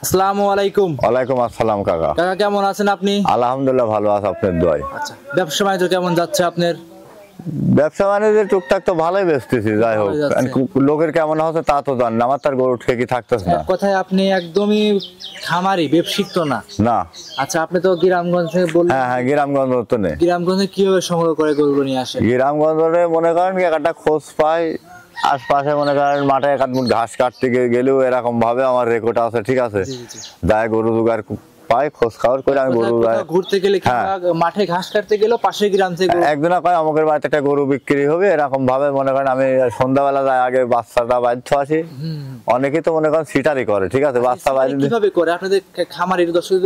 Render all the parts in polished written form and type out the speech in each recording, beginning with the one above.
আসসালামু আলাইকুম। ওয়ালাইকুম আসসালাম কাকা। কাকা কেমন আছেন আপনি? আলহামদুলিল্লাহ ভালো আছে, আপনার দোয়ায়। আচ্ছা, ব্যবসা বাণিজ্য কেমন যাচ্ছে আপনার? ব্যবসা বাণিজ্য টুকটাক তো ভালোই বেচতেছি, যাই হোক। ভালোই যাচ্ছে। লোকের কেমন হচ্ছে তা তো জান না, আমার তার গরু ঠেকি থাকতেছে না। এক কথায় আপনি একদমই খামারি, ব্যবসায়িক তো না। না। আচ্ছা, আপনি তো গ্রামগঞ্জ থেকে বললেন। হ্যাঁ হ্যাঁ, গ্রামগঞ্জ তো নেই। গ্রামগঞ্জে কিভাবে সংগ্রহ করে গরুগুলো নিয়ে আসেন? গ্রামগঞ্জে মনে করেন কি একটা খোঁজ পাই, আশপাশে মনে করেন মাঠে এক আধ মুঠ ঘাস কাটতে গেলেও এরকম ভাবে আমার রেকর্ড আছে, ঠিক আছে। জি, জি। যায় গরু জোগাড় পাই, খোঁজ খাওয়ার করে আমি গরু কোথাও ঘুরতে গেলে কিংবা মাঠে ঘাস কাটতে গেলেও পাশের গ্রাম থেকে একজনা কয় আমাদের বাড়িতে একটা গরু বিক্রি হবে, এরকম ভাবে মনে করেন আমি সন্ধ্যাবেলা যাই, আগে বাচ্চাটা বাধ্য আসি। অনেকেই তো মনে করেন সিটারি করে, ঠিক আছে। বাচ্চা বাইরে কিভাবে করে আপনাদের খামারের দর্শক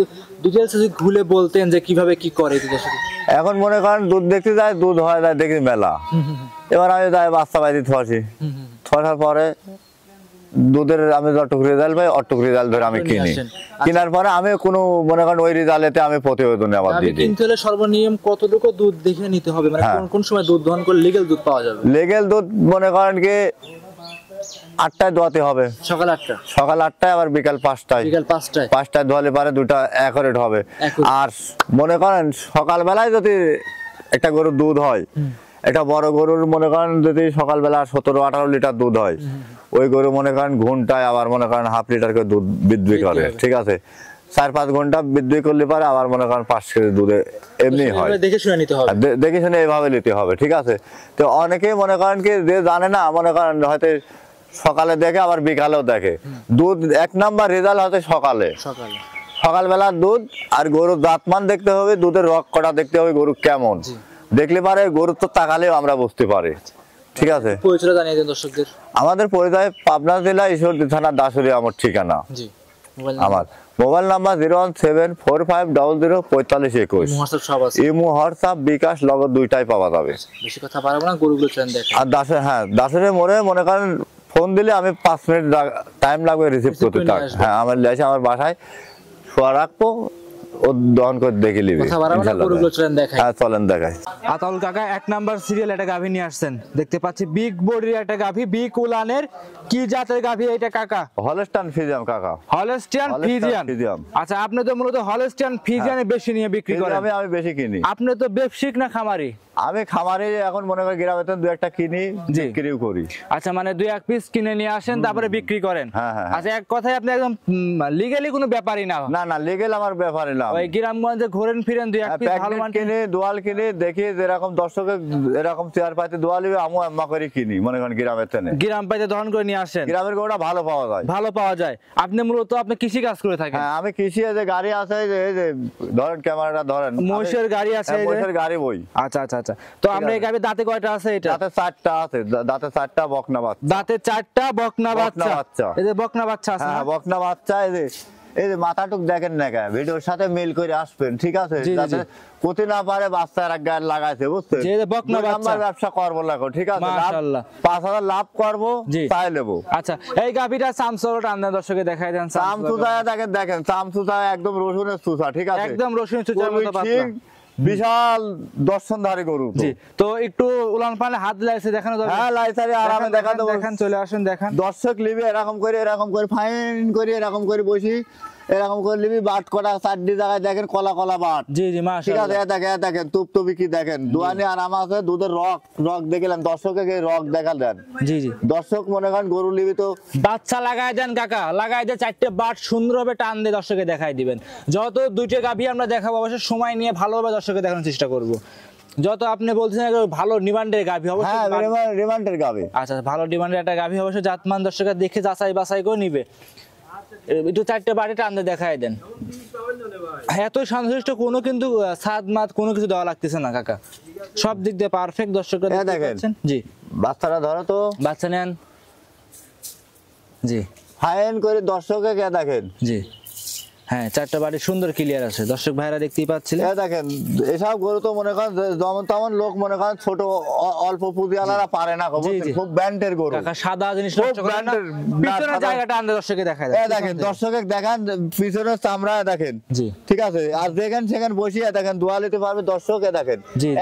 ডিটেইলস যদি ঘুরে বলতেন যে কিভাবে কি করে দর্শক। এখন মনে করেন দুধ দেখতে যায়, দুধ হয় যায় দেখি মেলা। এবার আমি যাই বাচ্চা বাইরে থোয়াছি, থোয়ার পরে দুধের আমি যতটুকু রেজাল্ট পাই অতটুকু রেজাল্ট ধরে আমি কিনি। কেনার পরে আমি কোনো মনে করেন ওই রেজাল্টেতে আমি প্রতিবেদন আবার দিই। কিনতে হলে সর্বনিয়ম কতটুকু দুধ দেখে নিতে হবে, মানে কোন সময় দুধ দহন করে লিগ্যাল দুধ পাওয়া যাবে? লিগ্যাল দুধ মনে করেন কি 8টায় দোয়াতে হবে, সকাল 8টা। সকাল 8টায়, আবার বিকাল 5টায়। বিকাল 5টায়। 5টায় দোয়ালে পারে দুটা অ্যাকুরেট হবে। আর মনে করেন সকালবেলায় যদি একটা গরুর দুধ হয়, একটা বড় গরুর মনে করেন যদি সকালবেলা 17-18 লিটার দুধ হয়, ওই গরু মনে করেন ঘন্টায় আবার মনে করেন হাফ লিটার করে দুধ বৃদ্ধি করে, ঠিক আছে। 4-5 ঘন্টা বৃদ্ধি করলে পারে আবার মনে করেন 5 কেজি দুধে এমনি হয়। দেখে শুনে নিতে হবে, দেখে শুনে এইভাবে নিতে হবে, ঠিক আছে। তো অনেকেই মনে করেন কি যে জানে না, মনে করেন হয়তো সকালে দেখে আবার বিকালেও দেখে। দুধ 1 নাম্বার রেজাল্ট হয়তো সকালবেলা দুধ। আর গরুর দাঁতমান দেখতে হবে, দুধের রক কটা দেখতে হবে, গরু কেমন দেখলে পারে গরুর তো তাকালেও আমরা বুঝতে পারি, ঠিক আছে। পরিচয় জানিয়ে দিন দর্শকদের। আমাদের পরিচয় পাবনা জেলা ঈশ্বরদী থানা দাসুরি আমার ঠিকানা। আমার মোবাইল নাম্বার 01745004521। ইমো হোয়াটসঅ্যাপ বিকাশ লগত দুইটাই পাওয়া যাবে। বেশি কথা বাড়াবো না, গরুগুলো ট্রেন দেখেন। আর দাসুরি মোড়ে মনে করেন ফোন দিলে আমি 5 মিনিট টাইম লাগবে রিসিভ করতে। হ্যাঁ, আমার লেসে আমার বাসায় শোয়া রাখবো, ও দহন করে দেখে নিবি। হ্যাঁ, চলেন দেখাই। আতাউল কাকা 1 নাম্বার সিরিয়াল একটা গাভী নিয়ে আসছেন, দেখতে পাচ্ছি বিগ বডির একটা গাভী, বিগ উলানের। কি জাতের গাভী এটা কাকা? হলস্টাইন ফ্রিজিয়ান কাকা। Holstein Friesian. আচ্ছা, আপনি তো মূলত হলস্টাইন ফ্রিজিয়ানে বেশি নিয়ে বিক্রি করেন। আমি বেশি কিনি। আপনি তো ব্যবসায়িক না খামারি? আমি খামারে এখন মনে করি গ্রামে তো 2-1টা কিনি, বিক্রিও করি। আচ্ছা, মানে 2-1 পিস কিনে নিয়ে আসেন তারপরে বিক্রি করেন। হ্যাঁ। আচ্ছা, এক কথায় আপনি একদম লিগ্যালি কোনো ব্যাপারই না? না, লিগ্যাল আমার ব্যাপারই না। ওই গ্রামগঞ্জে ঘোরেন ফিরেন 2-1 পিস ভালো মান কিনে, দোয়াল কিনে দেখি যেরকম দর্শকে এরকম চেয়ার পাইতে দোয়াল দিবে, আমি আম্মা করে কিনি মনে করেন গ্রামের থেকে। গ্রাম পাইতে দহন করে নিয়ে আসেন। গ্রামের গরুটা ভালো পাওয়া যায়। আপনি মূলত আপনি কৃষি কাজ করে থাকেন? হ্যাঁ, আমি কৃষি, যে গাড়ি আছে, এই যে ধরেন ক্যামেরাটা ধরেন, মহিষের গাড়ি আছে, মহিষের গাড়ি বই। আচ্ছা। তো আমরা এই গাভী দাঁতে কয়টা আছে? এটা দাঁতে 4টা আছে, দাঁতে 4টা বকনা বাচ্চা। দাঁতে 4টা বকনা বাচ্চা। এই যে বকনা বাচ্চা আছে। হ্যাঁ, বকনা বাচ্চা। এই যে মাথাটুক দেখেন না, ভিডিওর সাথে মিল করে আসবেন, ঠিক আছে। যাতে কোথি না পারে বাচ্চা এক গায়ে লাগাইছে, বুঝছেন। যে বকনা বাচ্চা ব্যবসা করবো লাগো, ঠিক আছে। মাশাআল্লাহ 5000 লাভ করবো, তাই নেবো। আচ্ছা, এই গাভীটা চামচুটা আপনাদের দর্শকে দেখাই দেন। চামচুটা দেখেন, চামচুটা একদম রসুনের চুচা, ঠিক আছে। একদম রসুনের চুচার মতো পাতলা, বিশাল দর্শনধারী গরু। তো একটু উলান পালে হাত লাইছে দেখানো যাবে? হ্যাঁ, লাইসারে আরামে দেখা দেবো। দেখেন, চলে আসেন, দেখান। দর্শক লিবি এরকম করে ফাইন করে এরকম করে বসি, এরকম করে লিবি। বাট করা 4টি জায়গায় দেখেন, কলা বাট। জি মাশাআল্লাহ, ঠিক আছে। দেখেন তুপতুপি কি দেখেন, দোয়ানি আরাম আছে। দুধের রক দেখলাম, দর্শককে রক দেখা দেন। জি দর্শক মনে করেন গরু লিবি তো বাচ্চা লাগাই দেন কাকা, লাগাই দিয়ে 4টে বাট সুন্দরভাবে টান দিয়ে দর্শকে দেখাই দিবেন। যত 2টে গাভী আমরা দেখাবো অবশ্যই সময় নিয়ে ভালোভাবে দর্শকে দেখানোর চেষ্টা করব। যত আপনি বলছেন ভালো ডিমান্ডের গাভী হবে। হ্যাঁ, ডিমান্ডের গাভী। আচ্ছা, ভালো ডিমান্ডের একটা গাভী অবশ্যই জাতমান দর্শকে দেখে যাচাই বাছাই করে নিবে। একটু 4টে বাটে টান দিয়ে দেখাই দেন। এত সন্তুষ্ট কোনো কিন্তু সাদ মাত কোনো কিছু দেওয়া লাগতেছে না কাকা, সব দিক দিয়ে পারফেক্ট। দর্শকরা দেখেন। জি, বাচ্চাটা ধরো তো, বাচ্চা নেন। জি, ফাইন করে দর্শকে দেখেন। জি, হ্যাঁ, চারটা বাড়ি সুন্দর ক্লিয়ার আছে, দর্শক ভাইরা দেখতেই পাচ্ছিলেন। দেখেন এসব গরু তো মনে করেন যেমন তেমন লোক মনে করেন ছোট অল্প পুঁজিওয়ালারা পারে না, খুব ব্যান্ডের গরু। কাকা সাদা জিনিস নষ্ট করে না, পিছনের জায়গাটা আনতে দর্শকে দেখায়। দেখেন দর্শকে দেখান পিছনের চামড়া দেখেন, জি ঠিক আছে। আর দেখেন সেখানে বসিয়ে দেখেন দোয়া নিতে পারবে দর্শকে দেখেন,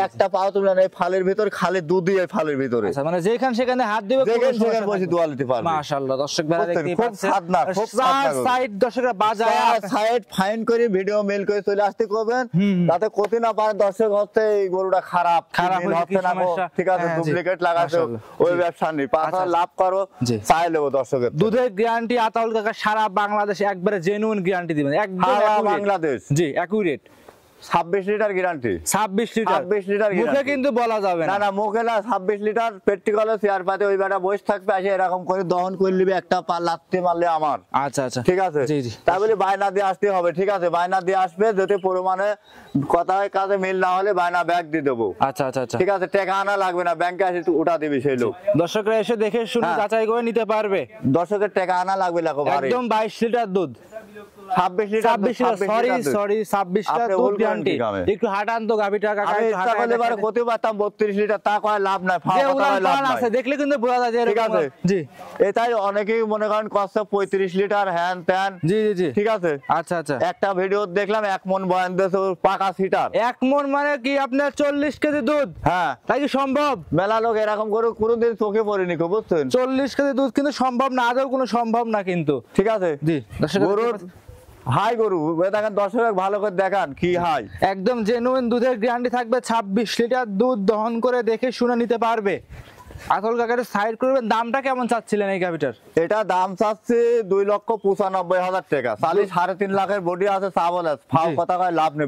একটা পাও তুলে নেই ফালের ভিতর, খালি দুধ দিয়ে ফালের ভিতরে, মানে যেখানে সেখানে হাত দিবে, যেখানে সেখানে বসে দোয়া নিতে পারবে। মাশাআল্লাহ, দর্শক ভাইরা দেখতেই খুব পাচ্ছেন। সাদনা, খুব সাদনা সাইড দর্শকরা বাজায় সাইড ফাইন করে ভিডিও মেল করে চলে আসতে করবেন, তাতে ক্ষতি না পারে দর্শক হচ্ছে এই গরুটা খারাপ হচ্ছে না, ঠিক আছে, ডুপ্লিকেট লাগাতে ওই ব্যবসা নেই, 5 লাভ করো চাই নেবো দর্শকের। দুধের গ্যারান্টি আতাউল কাকা সারা বাংলাদেশে একবারে জেনুইন গ্যারান্টি দিবেন, একদম বাংলাদেশ, জি অ্যাকুরেট। 26 লিটার গ্যারান্টি, 26 লিটার মুখে কিন্তু বলা যাবে না, না মুখে না, 26 লিটার প্র্যাকটিক্যাল চেয়ার পাতে ওই বেটা বসে থাকবে, আসে এরকম করে দহন করে নিবে, একটা পা লাত্তি মারলে আমার। আচ্ছা আচ্ছা, ঠিক আছে, জি জি, তাই বলে বায়না দিয়ে আসতে হবে, ঠিক আছে, বায়না দিয়ে আসবে, যদি পরিমাণে কথায় কাজে মিল না হলে বায়না ব্যাগ দিয়ে দেবো। আচ্ছা আচ্ছা আচ্ছা, ঠিক আছে, টাকা আনা লাগবে না, ব্যাংকে আসে উঠা দিবি সেই লোক, দর্শকরা এসে দেখে শুনে যাচাই করে নিতে পারবে, দর্শকের টাকা আনা লাগবে না, একদম 22 লিটার দুধ, 26 লিটার, সরি 26 লিটার দুধ গ্যারান্টি। একটু হাঁটান তো গাবিটা কাকা, আমি ইচ্ছা করলে বারে কত পারতাম 32 লিটার, তা কয় লাভ নাই, লাভ আছে, দেখলে কিন্তু বোঝা যায় যে ঠিক আছে, জি এটাই অনেকেই মনে করেন কষ্ট 35 লিটার হ্যান ত্যান, জি জি জি, ঠিক আছে। আচ্ছা আচ্ছা, একটা ভিডিও দেখলাম 1 মন বয়ান দিয়েছে পাকা সিটার, 1 মন মানে কি আপনার 40 কেজি দুধ, হ্যাঁ তাই কি সম্ভব? মেলা লোক এরকম করে কোনোদিন চোখে পড়েনি, বুঝছেন, 40 কেজি দুধ কিন্তু সম্ভব না, আদৌ কোনো সম্ভব না কিন্তু, ঠিক আছে। জি গরুর হাই গরু দেখেন দর্শক ভালো করে দেখান কি হাই, একদম জেনুইন দুধের গ্যারান্টি থাকবে, 26 লিটার দুধ দহন করে দেখে শুনে নিতে পারবে। আতল কাকারে সাইড করবেন, দামটা কেমন চাচ্ছিলেন এই গাভিটার? এটা দাম চাচ্ছে 2,95,000 টাকা, 3.5 লাখের বডি আছে, চাবল আছে, ফাও কথা কয় লাভ নেই,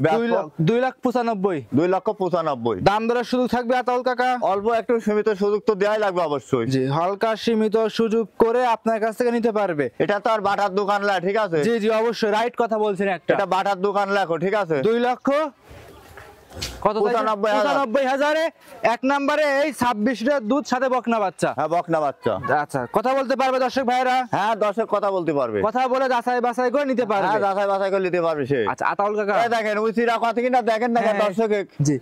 2,95,000, 2,95,000 দাম দরের সুযোগ থাকবে আতল কাকা, অল্প একটু সীমিত সুযোগ তো দেওয়াই লাগবে অবশ্যই, জি হালকা সীমিত সুযোগ করে আপনার কাছ থেকে নিতে পারবে। এটা তো আর বাটার দোকান লা, ঠিক আছে, জি জি অবশ্যই রাইট কথা বলছেন, একটা এটা বাটার দোকান লেখো, ঠিক আছে, 2 লক্ষ কত 95,000 এক নম্বরে এই 26 লিটার দুধ সাথে বকনা বাচ্চা, হ্যাঁ বকনা বাচ্চা। আচ্ছা, কথা বলতে পারবে দর্শক ভাইরা? হ্যাঁ দর্শক কথা বলতে পারবে, কথা বলে যাচাই বাছাই করে নিতে পারবে, হ্যাঁ যাচাই বাছাই করে নিতে পারবে সে। আচ্ছা আতাউল কাকা দেখেন উচিরা কথা কিনা দেখেন না দর্শক, জি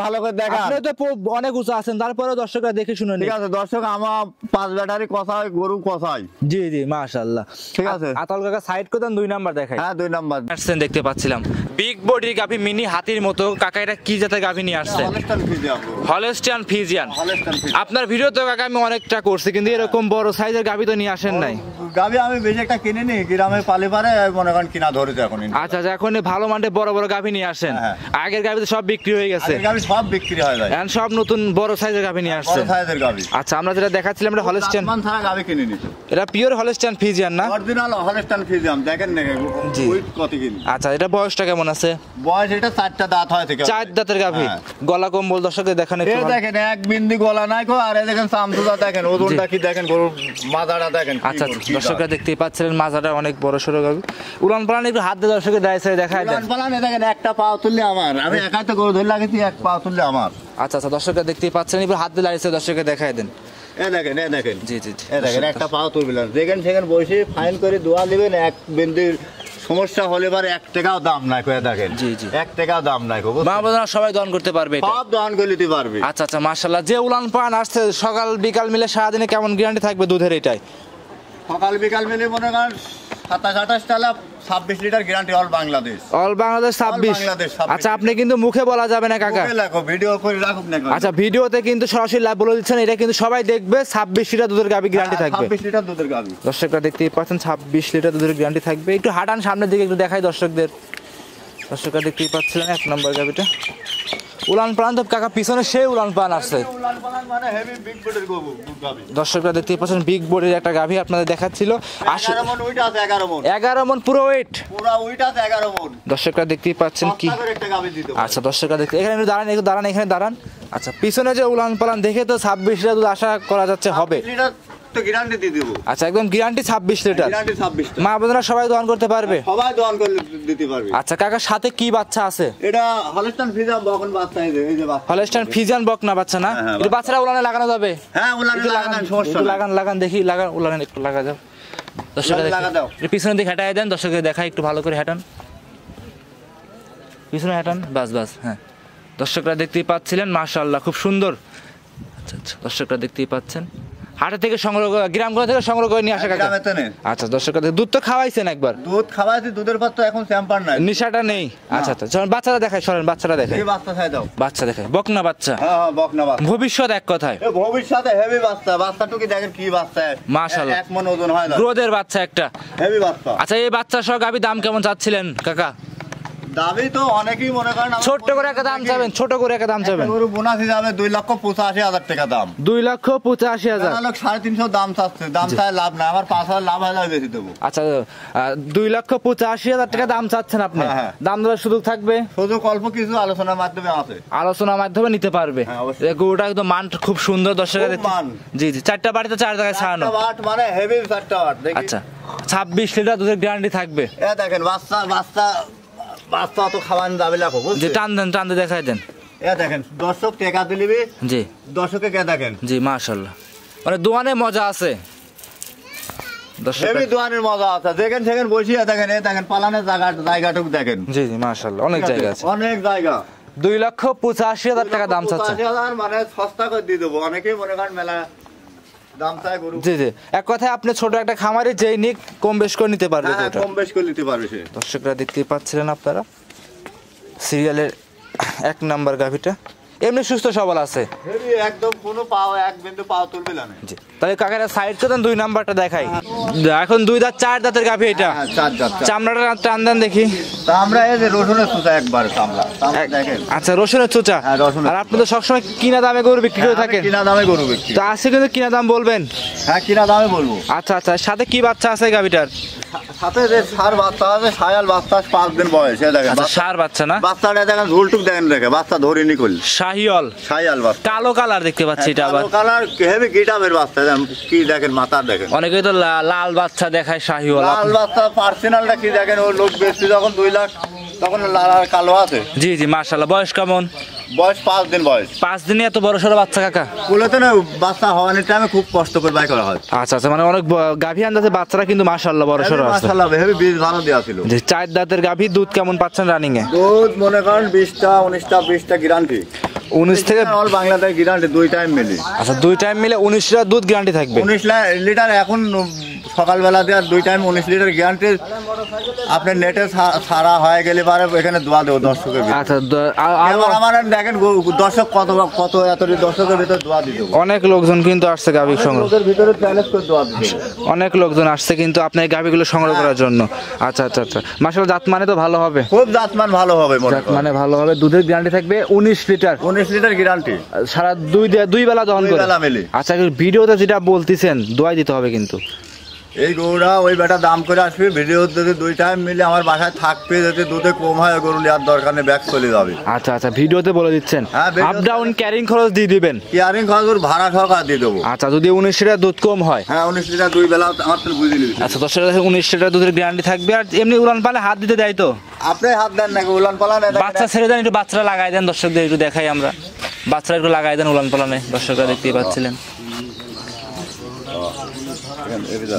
ভালো করে দেখা, আপনি তো অনেক উঁচু আছেন, তারপরেও দর্শকরা দেখে শুনে, ঠিক আছে, দর্শক আমার 5 ব্যাটারি কষাই গরু কষাই, জি জি মাশাআল্লাহ, ঠিক আছে। আতাউল কাকা সাইড করতেন 2 নাম্বার দেখাই, হ্যাঁ 2 নাম্বার আসছেন দেখতে পাচ্ছিলাম, বিগ বডির গাভী, মিনি হাতির মতো, কাকা এটা কি জাতের গাভী নিয়ে আসছেন? Holstein Friesian. আপনার ভিডিও তো কাকা আমি অনেকটা করছি, কিন্তু এরকম বড় সাইজের গাভী তো নিয়ে আসেন নাই। গাভী আমি বেশি একটা কিনে নি, গ্রামে পালে পারে মনে করেন কিনা ধরেছে এখন। আচ্ছা আচ্ছা, এখন ভালো মানের বড় বড় গাভী নিয়ে আসেন, আগের গাভী তো সব বিক্রি হয়ে গেছে, সব বিক্রি হয়ে যায়, এখন সব নতুন বড় সাইজের গাভী নিয়ে আসছে, বড় সাইজের গাভী। আচ্ছা, আমরা যেটা দেখাচ্ছিলাম এটা হলস্টিয়ান, মান ছাড়া গাভী কিনে নি, এটা পিওর হলস্টিয়ান ফ্রিজিয়ান না, অরিজিনাল হলস্টিয়ান ফ্রিজিয়ান, দেখেন না ওয়েট কত কিনি। আচ্ছা, এটা বয়সটা কেমন আছে? বয়স এটা 4টা দাঁত হয় থেকে, 4 দাঁতের গাভী, গলা কম্বল দর্শকদের দেখান একটু, এই দেখেন এক বিন্দু গলা নাই কো, আর এই দেখেন চামচুদা দেখেন, ওজনটা কি দেখেন, গরুর মাথাটা দেখেন। আচ্ছা, দর্শকরা দেখতেই পাচ্ছিলেন মাজাটা অনেক বড় সরো গাভী, উলান পালান একটু হাত দিয়ে দর্শকের দায় সাইড দেখায় দেন, উলান পালান দেখেন একটা পা তুললে আমার, আমি একাই তো গরু ধরে লাগেছি, এক পা তুললে আমার। আচ্ছা আচ্ছা, দর্শকরা দেখতেই পাচ্ছেন, এবার হাত দিয়ে দাঁড়িয়েছে দর্শককে দেখায় দেন, এই দেখেন এই দেখেন, জি জি এই দেখেন একটা পা তুলবেন, দেখেন সেখানে বসে ফাইন করে দোয়া নেবেন, এক বিন্দুর সমস্যা হলে পরে 1 টাকাও দাম নাই কয়ে দেখেন, জি জি 1 টাকাও দাম নাই কো, মা বোনেরা সবাই দহন করতে পারবে, সব দহন করে নিতে পারবে। আচ্ছা আচ্ছা, মাশাআল্লাহ, যে উলান পালান আসছে সকাল বিকাল মিলে সারাদিনে কেমন গ্যারান্টি থাকবে দুধের? এটাই সকাল বিকাল মিলে মনে করেন 27-28 টালা 26 litre guarantee, all Bangladesh, all Bangladesh 26। আচ্ছা, আপনি কিন্তু মুখে বলা যাবে না কাকা, ভিডিও করে রাখুন না। আচ্ছা, ভিডিওতে কিন্তু সরাসরি লাইভ বলে দিচ্ছেন, এটা কিন্তু সবাই দেখবে, 26 লিটার দুধের গাভী গ্যারান্টি থাকবে, 26 লিটার দুধের গাভী, দর্শকরা দেখতেই পাচ্ছেন 26 লিটার দুধের গ্যারান্টি থাকবে। একটু হাঁটান সামনের দিকে, একটু দেখাই দর্শকদের, দর্শকরা দেখতেই পাচ্ছিলেন 1 নম্বর গাভীটা, উলান পালান তো কাকা পিছনে সেই উলান পালান আসছে, উলান পালান মানে হেভি বিগ বডির গাভী, দর্শকরা দেখতেই পাচ্ছেন বিগ বডির একটা গাভী আপনাদের দেখাচ্ছিল, 11 মণ ওইটা আছে, 11 মণ, 11 মণ পুরো ওয়েট, পুরো ওইটা আছে 11 মণ, দর্শকরা দেখতেই পাচ্ছেন কি, একটা গাভী দিতে। আচ্ছা, দর্শকরা দেখতে এখানে একটু দাঁড়ান, একটু দাঁড়ান, এখানে দাঁড়ান। আচ্ছা, পিছনে যে উলান পালান দেখে তো 26 লিটার দুধ আশা করা যাচ্ছে হবে, তো গ্যারান্টি দিয়ে দেব। আচ্ছা, একদম গ্যারান্টি 26 লিটার, গ্যারান্টি 26 মা বোনেরা সবাই দহন করতে পারবে, সবাই দহন করে দিতে পারবে। আচ্ছা কাকার সাথে কি বাচ্চা আছে? এটা হলস্টাইন ফ্রিজিয়ান বকন বাচ্চা, এই যে বাচ্চা, হলস্টাইন ফ্রিজিয়ান বকনা বাচ্চা না? এই বাচ্চারা উলানে লাগানো যাবে? হ্যাঁ উলানে লাগান, সমস্যা নাই, লাগান দেখি, লাগান উলানে একটু লাগা যাও, দর্শকরা লাগা দাও। পিছনের দিকে হেঁটাই দেন, দর্শকদের দেখাই একটু ভালো করে হেঁটান, পিছনে হেঁটান, বাস বাস, হ্যাঁ। দর্শকরা দেখতেই পাচ্ছিলেন, মাশাআল্লাহ খুব সুন্দর। আচ্ছা আচ্ছা, দর্শকরা দেখতেই পাচ্ছেন হাটে থেকে সংগ্রহ গ্রামগুলো থেকে সংগ্রহ করে নিয়ে আসা কাকা। গ্রামেতে নেই। আচ্ছা, দর্শকরা দুধ তো খাওয়াইছেন একবার, দুধ খাওয়াইছি, দুধের পাত তো এখন স্যাম্পার নাই, নিশাটা নেই। আচ্ছা আচ্ছা, চলুন বাচ্চারা দেখাই, সরেন বাচ্চারা দেখাই, এই বাচ্চা খাই দাও। বাচ্চা দেখাই, বকনা বাচ্চা, হ্যাঁ হ্যাঁ, বকনা বাচ্চা, ভবিষ্যৎ এক কথায়। এ ভবিষ্যতে হেভি বাচ্চা, বাচ্চাটুকু দেখেন কি বাচ্চা, মাশাআল্লাহ। 1 মণ ওজন হয় না, গ্রোদের বাচ্চা একটা। হেভি বাচ্চা। আচ্ছা, এই বাচ্চা সহ গাভী দাম কেমন চাচ্ছিলেন কাকা? দাবি তো অনেকেই মনে করেন আমার ছোট্ট করে একটা দাম চাবেন, ছোট করে একটা দাম চাবেন। গরু বোনাসে যাবে 2,85,000 টাকা দাম, 2,85,000। 350 দাম চাচ্ছে, দাম চাই লাভ নাই, আমার 5,000 লাভ হয়ে যাবে, বেশি দেবো। আচ্ছা, 2,85,000 টাকা দাম চাচ্ছেন আপনি, হ্যাঁ, হ্যাঁ। দাম দেওয়ার সুযোগ থাকবে, শুধু অল্প কিছু আলোচনার মাধ্যমে আছে, আলোচনার মাধ্যমে নিতে পারবে। হ্যাঁ, অবশ্যই। এই গরুটা একদম মান খুব সুন্দর, দর্শকের খুব মান। জি জি, 4টা বাড়িতে 4 জায়গায় ছাড়ানো। 4টা বাট মানে হেভি 4টা বাট দেখি। আচ্ছা, 26 লিটার দুধের গ্যারান্টি থাকবে। এ দেখেন বাচ্চা বাচ্চা বাচ্চা তো খাওয়ানো যাবে লাগো, যে বুঝছেন? টান দেন, টান দিয়ে দেখাই দেন। এ দেখেন দর্শক টেকা দিলিবি, জি দর্শকে কে দেখেন জি, মাশাআল্লাহ, মানে দোয়ানে মজা আছে। দর্শক হেভি দোয়ানের মজা আছে, দেখেন সেখানে বসিয়ে দেখেন, এ দেখেন পালানের জায়গাটুকু দেখেন, জি জি, মাশাআল্লাহ, অনেক জায়গা আছে। অনেক জায়গা। 2,85,000 টাকা দাম চাচ্ছে। 85,000 মানে সস্তা করে দিয়ে দেবো, অনেকেই মনে করেন মেলা দাম চায় গরু। জি জি, এক কথায় আপনি ছোট একটা খামারে যেই নিক কম বেশ করে নিতে পারবে। হ্যাঁ, গরুটা কম বেশ করে নিতে পারবে সে। দর্শকরা দেখতেই পাচ্ছিলেন আপনারা সিরিয়ালের 1 নাম্বার গাভিটা, এমনি সুস্থ সবল আছে। হেভি একদম কোনো পাও এক বিন্দু পাও তুলবে না। জি, তাহলে কাকারা সাইড করে দেন, 2 নাম্বারটা দেখাই। এখন 2 দাঁত 4 দাঁতের গাভি এটা, হ্যাঁ, 4 যাচ্ছে। চামড়াটা টান দেন দেখি। তা আমরা এই যে রসুনের সুতা একবার চামড়া দেখেন। আচ্ছা, রসুনের চোচা। হ্যাঁ, রসুনের। আর আপনি তো সবসময় কিনা দামে গরু বিক্রি করে থাকেন, কিনা দামে গরু বিক্রি। তো আজকে কিন্তু কিনা দাম বলবেন। হ্যাঁ, কিনা দামে বলবো। আচ্ছা আচ্ছা, সাথে কি বাচ্চা আছে গাভিটার? সাথে যে সার বাচ্চা আছে, সায়াল বাচ্চা 5 দিন বয়স, এ দেখেন আচ্ছা, সার বাচ্চা না? বাচ্চাটা দেখেন ঝুলটুক দেখেন, রেখে বাচ্চা ধরিনি করল, শাহিওয়াল সায়াল বাচ্চা, কালো কালার দেখতে পাচ্ছি এটা আবার। কালার হেভি গিটামের বাচ্চা, কি দেখেন মাথা দেখেন। অনেকেই তো লাল বাচ্চা দেখায় শাহিওয়াল। লাল বাচ্চা পার্সোনালটা কি দেখেন, ও লোক বেশি যখন 2 লাখ তখন লাল আর কালো আছে। জি জি, মাশাআল্লাহ। বয়স কেমন? বয়স 5 দিন বয়স। 5 দিনে এত বড় সড়ো বাচ্চা কাকা? কুলেতে না বাচ্চা হওয়ার টাইমে খুব কষ্ট করে বাই করা হয়। আচ্ছা আচ্ছা, মানে অনেক গাভী আন্দাজে বাচ্চারা কিন্তু মাশাআল্লাহ বড় সড়ো আছে। মাশাআল্লাহ হেভি বীজ ভালো দেয়া ছিল। যে 4 দাঁতের গাভী, দুধ কেমন পাচ্ছেন রানিং এ? দুধ মনে করেন 20টা 19টা 20টা গ্যারান্টি, 19 থেকে অল বাংলাদেশ গ্যারান্টি 2 টাইম মিলি। আচ্ছা, 2 টাইম মিলে 19 লিটার দুধ গ্যারান্টি থাকবে। 19 লিটার এখন সকালবেলা দিয়ে 2 টাইম 19 লিটার গ্যারান্টি। আপনার নেটে সারা হয়ে গেলে পারে এখানে দোয়া দেবো দর্শকের ভিতরে। আচ্ছা, আমার দেখেন দর্শক কত কত এত দর্শকের ভিতরে দোয়া দিতে অনেক লোকজন কিন্তু আসছে গাভী সংগ্রহ, দর্শকের ভিতরে চ্যালেঞ্জ করে দোয়া দিতে। অনেক লোকজন আসছে কিন্তু আপনার এই গাভীগুলো সংগ্রহ করার জন্য। আচ্ছা আচ্ছা আচ্ছা, মাশাআল্লাহ, জাত মানে তো ভালো হবে, খুব জাতমান ভালো হবে, মনে জাত মানে ভালো হবে। দুধের গ্যারান্টি থাকবে 19 লিটার, 19 লিটার গ্যারান্টি সারা দুই বেলা দহন করে। বেলা মেলে। আচ্ছা, ভিডিওতে যেটা বলতেছেন দোয়াই দিতে হবে কিন্তু। এই গরুরা ওই বেটা দাম করে আসবে, ভিডিও যদি 2 টাইম মিলে আমার বাসায় থাকবে, যদি দুধে কম হয় গরু নেওয়ার দরকার নেই, ব্যাগ চলে যাবে। আচ্ছা আচ্ছা, ভিডিওতে বলে দিচ্ছেন। হ্যাঁ, ভিডিওতে- আপ ডাউন ক্যারিং খরচ দিয়ে দিবেন। কেয়ারিং খরচ ভাড়া সহকার দিয়ে দেবো। আচ্ছা, যদি 19 লিটার দুধ কম হয়। হ্যাঁ, 19 লিটার 2 বেলা আমার তো বুঝে নিবি। আচ্ছা, 10 লিটার 19 লিটার দুধের গ্যারান্টি থাকবে। আর এমনি উলান পালে হাত দিতে দেয় তো? আপনি হাত দেন নাকি উলান পালান? বাচ্চা ছেড়ে দেন, একটু বাচ্চারা লাগাই দেন, দর্শকদের একটু দেখাই আমরা। বাচ্চারা একটু লাগাই দেন উলান পালানে, দর্শকরা দেখতেই পাচ্ছিলেন,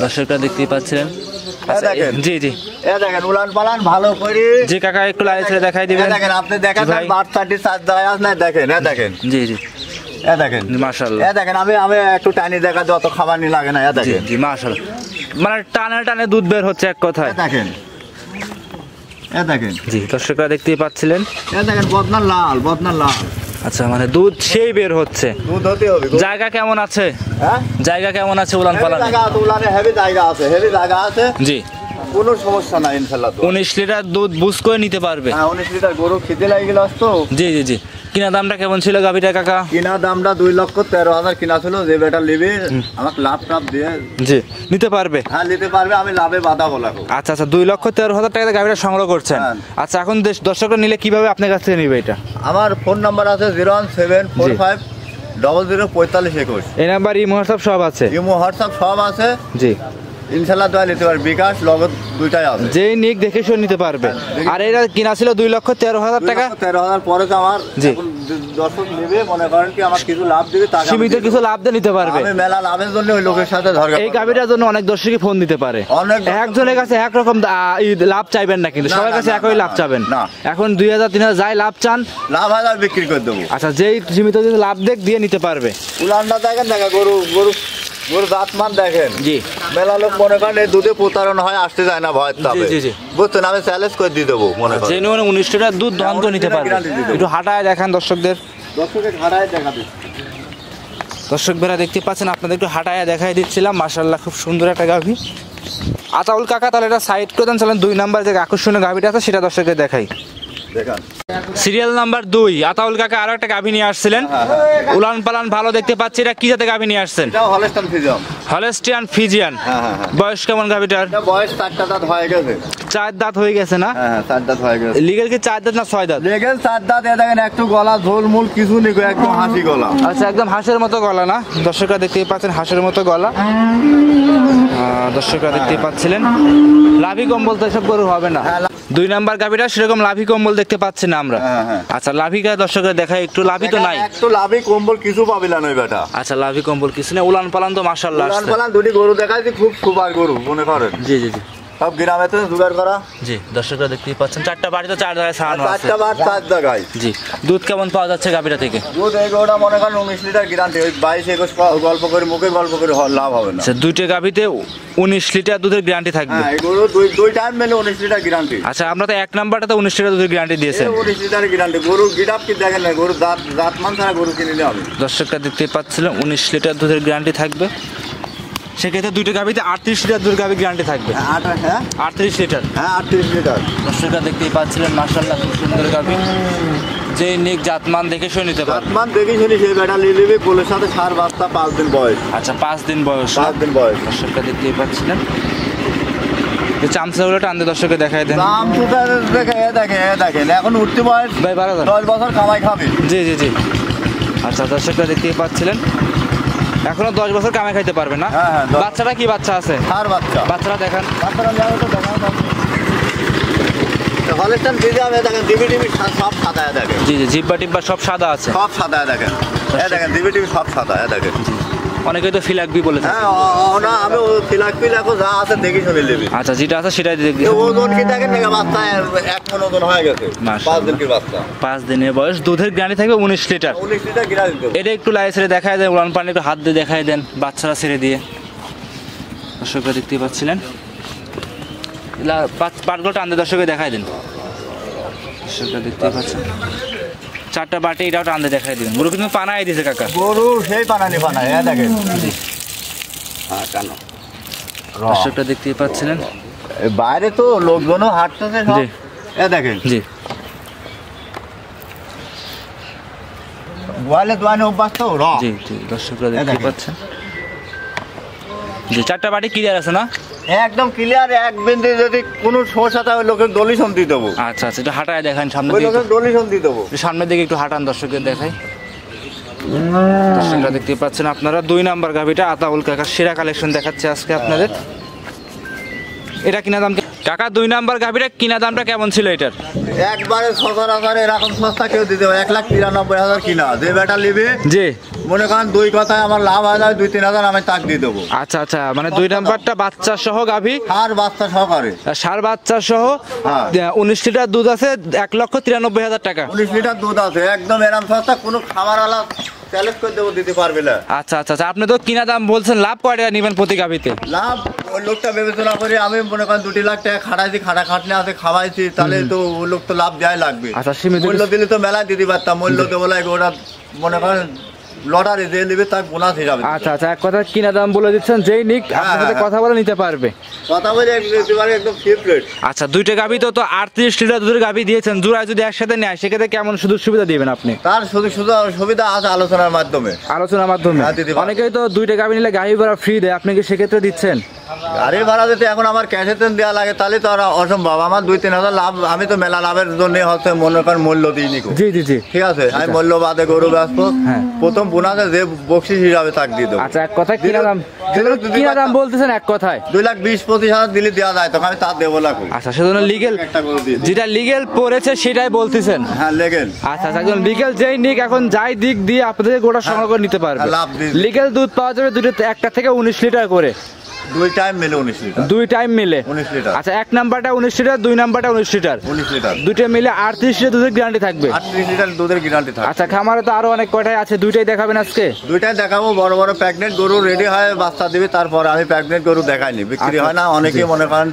দর্শকরা দেখতেই পাচ্ছিলেন। আচ্ছা, দেখেন। জি জি এ দেখেন উলান পালান ভালো করে। জি কাকা, একটু লাগাই ছেড়ে দেখাই এ দিবেন। দেখেন আপনি দেখেন জি ভাই। বাচ্চাটি 4 দাঁড়ায় আছে না, দেখেন এ দেখেন, জি জি, এ দেখেন মাশাআল্লাহ। এ দেখেন, আমি একটু টানি দেখা দিই, অত খাবার নি লাগে না। এ জি দেখেন, জি, মাশাআল্লাহ, মানে টানে টানে দুধ বের হচ্ছে এক কথায়। এ দেখেন, এ দেখেন, জি, দর্শকরা দেখতেই পাচ্ছিলেন। এ দেখেন বদনা লাল, বদনা লাল। আচ্ছা, মানে দুধ সেই বের হচ্ছে। দুধ হতে হবে। জায়গা কেমন আছে? হ্যাঁ, জায়গা কেমন আছে উলান হেভি পালানে? জায়গা আছে, উলানে হেভি জায়গা আছে, হেভি জায়গা আছে, জি, কোনো সমস্যা নাই ইনশাআল্লাহ। 19 লিটার দুধ বুঝ করে নিতে পারবে। হ্যাঁ, 19 লিটার গরু খিদে লাগে গেল তো। জি জি জি, কিনা দামটা কেমন ছিল গাভিটা কাকা? কিনা দামটা 2,13,000 কিনা ছিল। যে বেটা নেবে আমাকে লাভ টাভ দিয়ে জি নিতে পারবে। হ্যাঁ নিতে পারবে, আমি লাভে বাধা বলাবো। আচ্ছা আচ্ছা, 2,13,000 টাকা গাভিটা সংগ্রহ করছেন। হ্যাঁ। আচ্ছা, এখন দর্শকরা নিলে কিভাবে আপনার কাছ থেকে নিবে এটা? আমার ফোন নাম্বার আছে 01745004521। এই নাম্বার ইমো হোয়াটসঅ্যাপ সব আছে? ইমো হোয়াটসঅ্যাপ সব আছে, জি, ইনশাআল্লাহ দোয়া নিতে পারবে। বিকাশ লগত 2টাই আছে। যেই নিক দেখে শুনে নিতে পারবে। আর এটা কিনা ছিল 2,13,000 টাকা। 13,000 পরে তো আমার জি। এখন দর্শক নেবে মনে করেন কি আমার কিছু লাভ দিবে তাকে সীমিত কিছু লাভ দিয়ে নিতে পারবে। আমি মেলা লাভের জন্য ওই লোকের সাথে ধরগা এই গাভিটার জন্য অনেক দর্শকই ফোন দিতে পারে, অনেক একজনের কাছে একরকম লাভ চাইবেন না, কিন্তু না, সবার না, কাছে না, একই না, লাভ না, চাবেন। না। এখন 2000-3000 যাই লাভ চান, লাভ হাজার বিক্রি করে দেবো। আচ্ছা যেই সীমিত যদি লাভ দেখ দিয়ে নিতে পারবে। উলানটা দেখেন দেখা গরু গরু গরু জাতমান দেখেন। জি মেলা লোক মনে করেন এই দুধে প্রতারণা হয়, আসতে যায় না ভয়ের তাপে। জি, জি। বুঝছেন, আমি চ্যালেঞ্জ করে দিয়ে দেবো মনে করেন। জেনুইন 19 লিটার দুধ দহন করে নিতে পারবে। guarantee দিয়ে দেবো। একটু হাঁটায় দেখান দর্শকদের। দর্শকের ঘাড়ায় দেখাবে। দর্শক ভাইরা দেখতে পাচ্ছেন, আপনাদের একটু হাঁটায় দেখাই দিচ্ছিলাম। মাশাআল্লাহ খুব সুন্দর একটা গাভী। আতাউল কাকা তাহলে এটা সাইড করে দেন, চলেন 2 নাম্বার যে আকর্ষণীয় গাভীটা আছে সেটা দর্শকদের দেখাই। দেখান সিরিয়াল নাম্বার 2 আতাউল কাকা আরো একটা গাভী নিয়ে আসছিলেন। উলান পালান ভালো দেখতে পাচ্ছি। এটা কি জাতে গাভী নিয়ে আসছেন? এটাও হলস্টাইন ফ্রিজিয়ান। Holstein Friesian. হ্যাঁ। বয়স কেমন গাভীটার? এটা বয়স 4টা দাঁত হয়ে গেছে। 4 দাঁত হয়ে গেছে না? হ্যাঁ 4 দাঁত হয়ে গেছে। লিগেল কি 4 দাঁত না 6 দাঁত? লেগেল 4 দাঁত। এ দেখেন একটু গলা ঝোলমূল কিছু নেই, একদম হাসি গলা। আচ্ছা একদম হাঁসের মতো গলা না? দর্শকরা দেখতেই পাচ্ছেন হাঁসের মতো গলা। দর্শকরা দেখতেই পাচ্ছিলেন। লাভি কম্বল তো এসব গরু হবে না। 2 নাম্বার গাভীটা সেরকম লাভি কম্বল দেখতে পাচ্ছি না আমরা। হ্যাঁ। আচ্ছা লাভিকা দর্শকরা দেখাই একটু। লাভি তো নাই। একটু লাভি কম্বল কিছু পাবি না নই বেটা। আচ্ছা লাভি কম্বল কিছু না। উলান পালান তো মাশাআল্লাহ উলান আসছে। পালান দুটি গরু দেখাইছি, খুব সুপার গরু মনে করেন। জি সব গ্রামে তো জোগাড় করা। জি দর্শকরা দেখতেই পাচ্ছেন 4টা বাড়িতে 4 জায়গায় ছাড়ানো আছে। 4টা বার 4 জায়গায়। জি দুধ কেমন পাওয়া যাচ্ছে গাভীটা থেকে? দুধ এই গরুটা মনে করেন 19 লিটার গ্যারান্টি। ওই 22-21 গল্প করে মুখে গল্প করে লাভ হবে না। আচ্ছা দুইটা গাভীতে 19 লিটার দুধের গ্যারান্টি থাকবে। হ্যাঁ এই গরু দুই টাইম মেলে 19 লিটার গ্যারান্টি। আচ্ছা আমরা তো 1 নাম্বারটাতে 19 লিটার দুধের গ্যারান্টি দিয়েছেন। 19 লিটার গ্যারান্টি। গরু গিটাপ কি দেখেন না, গরু দাঁত মান ছাড়া গরু কিনে নিতে হবে। দর্শকরা দেখতেই পাচ্ছিলেন 19 লিটার দুধের গ্যারান্টি থাকবে। সেক্ষেত্রে দুইটা গাভীতে 38 লিটার দুধের গাভী গ্যারান্টি থাকবে। 38 লিটার। হ্যাঁ 38 লিটার। দর্শকরা দেখতেই পাচ্ছিলেন মাশাআল্লাহ খুব সুন্দর গাভী। যে নিক জাতমান দেখে শুনে নিতে পারবে। জাতমান দেখে শুনি সেই বেটা নিয়ে নেবে। কোলের সাথে 4 বাচ্চা 5 দিন বয়স। আচ্ছা 5 দিন বয়স। 5 দিন বয়স। দর্শকরা দেখতেই পাচ্ছিলেন। এই চামচাগুলো টান দিয়ে দর্শককে দেখাই দেন। দাম তো দেখেন এখন উঠতে বয়স ভাই 12,000। 10 বছর কামাই খাবে। জি। আচ্ছা দর্শকরা দেখতেই পাচ্ছিলেন এখনো 10 বছর কামাই খাইতে পারবে না। হ্যাঁ, 10 বাচ্চাটা কি বাচ্চা আছে? 4 বাচ্চা। বাচ্চারা দেখান। বাচ্চারা যাও তো দেখাও। হলস্টাইন ফ্রিজিয়ান দেখেন ডিবিটিভি সব সাদা দেখেন। জি জিব্বা টিব্বা সব সাদা আছে। সব সাদা দেখেন। দেখেন ডিবিটিভি সব সাদা দেখেন। অনেকেই তো ফিলাকবি বলে থাকে। হ্যাঁ না আমি ফিলাকো যা আছে দেখি শুনে নেবে। আচ্ছা যেটা আছে সেটাই দেখবি। ওজন কি দেখেন না বাচ্চা 1 মণ ওজন হয়ে গেছে। 5 দিনের বাচ্চা। 5 দিনের বয়স। দুধের গ্যারান্টি থাকবে 19 লিটার। 19 লিটার গ্যারান্টি দেব। এটা একটু লাই ছেড়ে দেখায় দেন। উড়ান পানি একটু হাত দিয়ে দেখায় দেন বাচ্চারা ছেড়ে দিয়ে। দর্শকরা দেখতেই পাচ্ছিলেন। পাটগুলো টান দিয়ে দর্শককে দেখায় দেন। দর্শকরা দেখতেই পাচ্ছেন 4টা বাটি এটাও টান দিয়ে দেখায় দিবেন। গরু কিন্তু পানায় দিয়েছে কাকা। গরু সেই পানানি পানায় দেখেন। হ্যাঁ কেন দর্শকরা দেখতেই পাচ্ছিলেন। বাইরে তো লোকজনও হাঁটতেছে সব। দেখেন জি গোয়ালে দোয়ানে অভ্যাস তো র। জি দর্শকরা দেখতেই পাচ্ছেন। জি 4টা বাটি ক্লিয়ার আছে না? একদম ক্লিয়ার। এক বিন্দু যদি কোনো সমস্যা থাকে লোকের দলিশন দিয়ে দেবো। আচ্ছা এটা হাঁটায় দেখান সামনে ওই দিকে। লোকের দলিশন দিয়ে দেবো। সামনের দিকে একটু হাঁটান দর্শকদের দেখাই। দর্শকরা দেখতে পাচ্ছেন আপনারা 2 নাম্বার গাভীটা আতাউল কাকার সেরা কালেকশন দেখাচ্ছে আজকে আপনাদের। এটা কিনা দাম কাকা 2 নাম্বার গাভীটা কিনা দামটা কেমন ছিল এটার? একবারে 6,000 এরকম সস্তা কেউ দিতে হবে। 1,93,000 কিনা। যে বেটা নেবে জি মনে করেন 2 কথায় আমার লাভ হয় যায় 2-3 হাজার আমি তাক দিয়ে দেবো। আচ্ছা মানে 2 নাম্বারটা বাচ্চা সহ গাভী। আর বাচ্চা সহকারে। সার বাচ্চা সহ 19 লিটার দুধ আছে। 1,93,000 টাকা। 19 লিটার দুধ আছে একদম এরকম সস্তা। কোনো খামারওয়ালা চ্যালেঞ্জ করে দেবো দিতে পারবে না। আচ্ছা আপনি তো কিনা দাম বলছেন। লাভ কয় টাকা নেবেন প্রতি গাভীতে? লাভ ওই লোকটা বিবেচনা করে আমি মনে করেন 2 লাখ টাকা খাটাইছি, খাটনি আছে খাওয়াইছি, তাহলে তো ওই লোক তো লাভ দেওয়াই লাগবে। আচ্ছা সীমিত মূল্য দিলে তো মেলায় দিতে পারতাম। মূল্য দেবো লাগে ওরা মনে করেন লটারি যে নেবে তার বোনাস হিসাবে। আচ্ছা এক কথা কিনা দাম বলে দিচ্ছেন। যেই নিক আপনার সাথে কথা বলে নিতে পারবে। কথা বলে দিতে পারে একদম ফিক্সড রেট। আচ্ছা 2টা গাভী তো 38 লিটার দুধের গাভী দিয়েছেন। জোড়ায় যদি একসাথে নেয় সেক্ষেত্রে কেমন সুযোগ সুবিধা দিবেন আপনি? তার সুবিধা আছে আলোচনার মাধ্যমে। অনেকেই তো 2টা গাভী নিলে গাভী ভাড়া ফ্রি দেয়। আপনি কি সেক্ষেত্রে দিচ্ছেন? গাড়ির ভাড়া যদি এখন আমার ক্যাশে দেওয়া লাগে তাহলে তো আর অসম্ভব। আমার 2-3 হাজার লাভ, আমি তো মেলা লাভের জন্য হচ্ছে মনে করেন মূল্য দিইনি। জি জি জি। ঠিক আছে, আমি মূল্য বাদে গরু বেচবো, হ্যাঁ। প্রথম বোনাসে যে বকশিস হিসাবে তাক দিয়ে দেবো। আচ্ছা, এক কথায় কিনা দাম, কিনা দাম বলতেছেন এক কথায় 2,20-25 হাজার দিলে দেওয়া যায়, তখন আমি তার দেবো না। আচ্ছা, সেজন্য লিগেল, একটা গরু দিয়ে দিই। যেটা লিগেল পড়েছে সেটাই বলতেছেন। হ্যাঁ লেগেল। আচ্ছা আচ্ছা, একজন লিগেল যেই নিক এখন যাই দিক দিয়ে আপনাদের গোটা সংগ্রহ করে নিতে পারবে। লাভ দিয়ে। লিগেল দুধ পাওয়া যাবে দুটো, একটা থেকে 19 লিটার করে, 2 টাইম মিলে 19 লিটার। 2 টাইম মিলে 19 লিটার। আচ্ছা, এক নাম্বারটা 19 লিটার, 2 নাম্বারটা 19 লিটার, 19 লিটার। দুইটা মিলে 38 লিটার দুধের গ্যারান্টি থাকবে। 38 লিটার দুধের গ্যারান্টি থাকে। আচ্ছা, খামারে তো আরো অনেক কয়টাই আছে, দুইটাই দেখাবেন আজকে? 2টাই দেখাবো। বড় বড় প্রেগনেন্ট গরু রেডি হয় বাচ্চা দিবি, তারপরে আমি প্রেগনেন্ট গরু দেখাইনি, বিক্রি হয় না। অনেকেই মনে করেন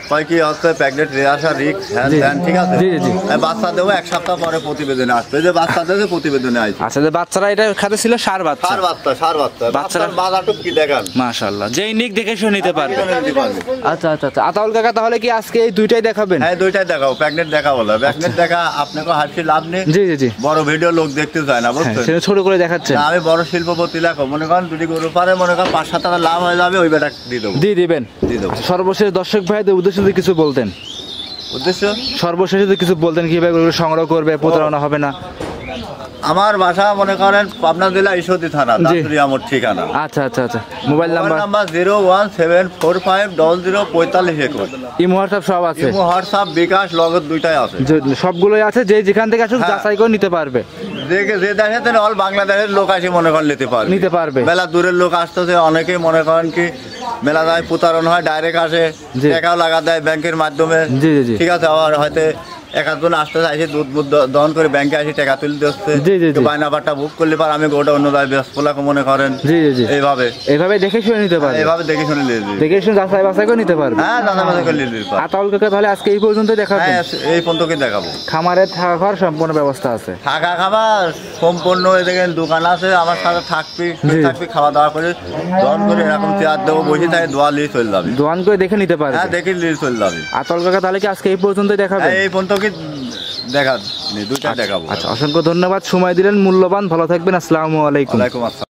কয় কি হচ্ছে প্রেগনেন্ট আসা রিক্স, হ্যাঁ দেন, ঠিক আছে। জি জি। আমি বাচ্চা দেবো 1 সপ্তাহ পরে প্রতিবেদনে আসবে, যে বাচ্চা দেবে প্রতিবেদনে আসবে। আচ্ছা, যে বাচ্চারা এটা খাতে ছিল সার বাচ্চা, সার বাচ্চা, সার বাচ্চা। বাচ্চারা- বাচ্চার বাজারটুক কি দেখান, মাশাআল্লাহ, যেই নিক দেখে শুনে নিতে পারবে। দিতে পারবে। আচ্ছা আচ্ছা আচ্ছা, আতাউল কাকা তাহলে কি আজকে এই দুইটাই দেখাবেন? হ্যাঁ 2টাই দেখাবো, প্রেগনেন্ট দেখাবো না। প্রেগনেন্ট দেখা আপনাকে হাসি লাভ নেই। জি জি জি। বড় ভিডিও লোক দেখতে চায় না, হ্যাঁ, বুঝছেন। সেটা ছোট করে দেখাচ্ছেন। না, আমি বড় শিল্পপতি লেখো, মনে করেন 2টি গরু পারে মনে করেন 5-7 টাকা লাভ হয়ে যাবে, ওই বেটা দিয়ে দেবো, দিয়ে দিবেন। দিয়ে দেবো। সর্বশেষ দর্শক ভাইদের উদ্দেশ্যে যদি কিছু বলতেন, উদ্দেশ্য সর্বশেষ যদি কিছু বলতেন কিভাবে গরু সংগ্রহ করবে, প্রতারণা হবে না। আমার বাসা মনে করেন পাবনা জেলা ঈশ্বরদী থানা, জি। দাসুরিয়া আমার ঠিকানা। আচ্ছা আচ্ছা আচ্ছা, mobile number, number 01745004521। Imo WhatsApp সব আছে, ইমো, হোয়াটসঅ্যাপ, বিকাশ, লগত 2টাই আছে। সবগুলোই আছে, যে যেখান থেকে আসুক হ্যাঁ। যাচাই করে নিতে পারবে। যে দেখে অল বাংলাদেশের লোক আসে মনে করেন নিতে পারবে। মেলা দূরের লোক আসতেছে, অনেকেই মনে করেন কি মেলা যায় প্রতারণ হয়, ডাইরেক্ট আসে, জি। টাকাও লাগা দেয় ব্যাংকের মাধ্যমে। জি জি জি। ঠিক আছে, আবার হয়তো একজন আসতে চাইছে দুধ বুধ দহন করে ব্যাংকে আসি টাকা তুলতে হচ্ছে। জি, জি, জি। বায়নাবারটা বুক করলে পার আমি গোটা অন্য যায় ব্যস্ত মনে করেন। জি জি জি। এইভাবে এইভাবে দেখে শুনে নিতে পারবে, এইভাবে দেখে শুনে নিয়ে দিবি। দেখে শুনে যাচাই বাছাই করে নিতে পারবে। হ্যাঁ দাদা মাঝে করে নিয়ে দিবি। আতাউল কাকা তাহলে আজকে এই পর্যন্ত দেখাবেন? হ্যাঁ এই পর্যন্তকে দেখাবো। খামারে থাকা খাওয়ার সম্পূর্ণ ব্যবস্থা আছে, থাকা খাবার সম্পূর্ণ, এদিকে দোকান আছে, আমার সাথে থাকবি, জি। থাকবি, খাওয়া দাওয়া করে দহন করে এরকম চেয়ার দেবো, বসে থাকে, দোয়া নিয়ে চলে যাবি। দোয়ান করে দেখে নিতে পারবে। হ্যাঁ দেখে নিয়ে চলে যাবি। আতাউল কাকা তাহলে কি আজকে এই পর্যন্ত দেখাবেন? হ্যাঁ এই পর্যন্তকে দেখা নি, 2টা দেখাবো। আচ্ছা, অসংখ্য ধন্যবাদ, সময় দিলেন মূল্যবান, ভালো থাকবেন, আসসালামু আলাইকুম। ওয়ালাইকুম আসসালাম।